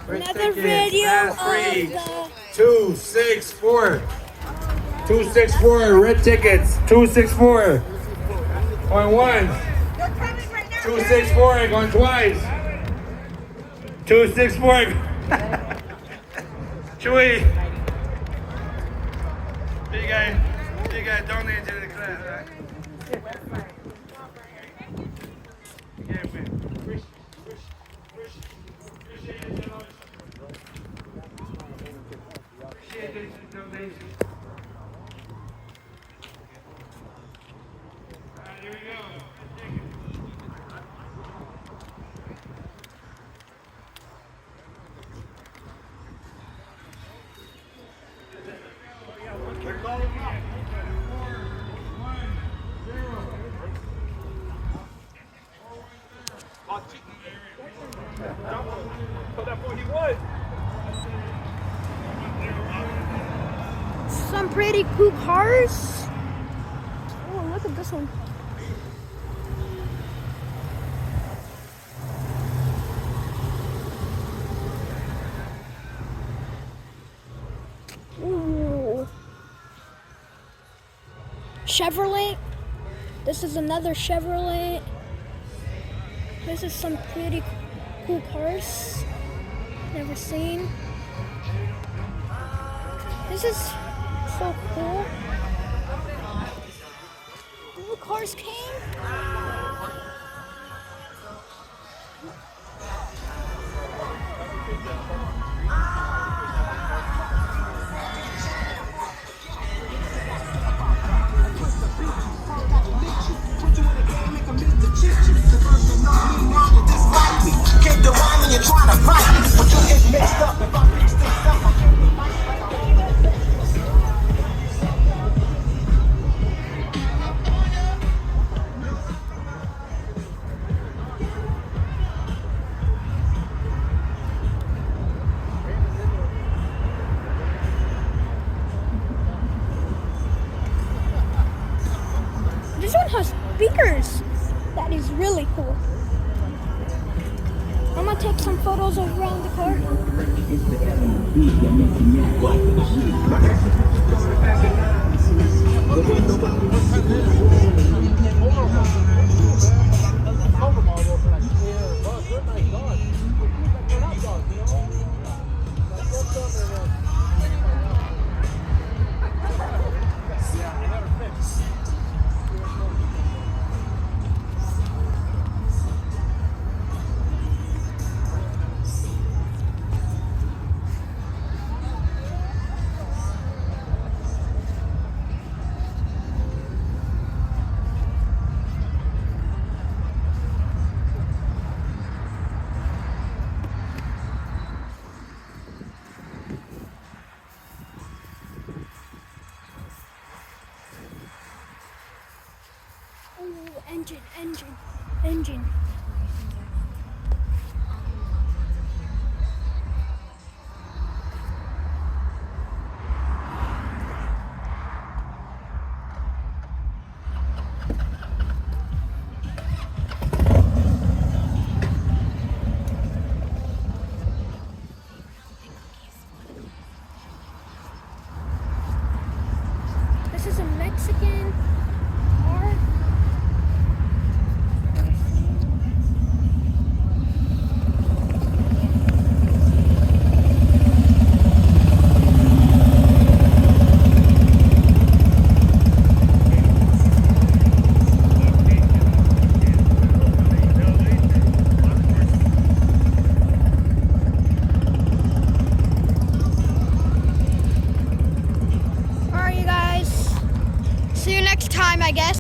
Another video of the 264. 264. Red tickets. 264. Going once. 264. Going twice. 264. Chewy. You guys donate to the class, right? Yeah, man. Appreciate the donation. All right, here we go. some pretty cool cars. Oh, look at this one. Ooh. Chevrolet. This is another Chevrolet. This is some pretty cool cars. Never seen. This is so cool. New cars came. This one has speakers. That is really cool. I'm gonna take some photos around the car. Ooh, engine. This is a Mexican car. Alright, you guys. See you next time, I guess.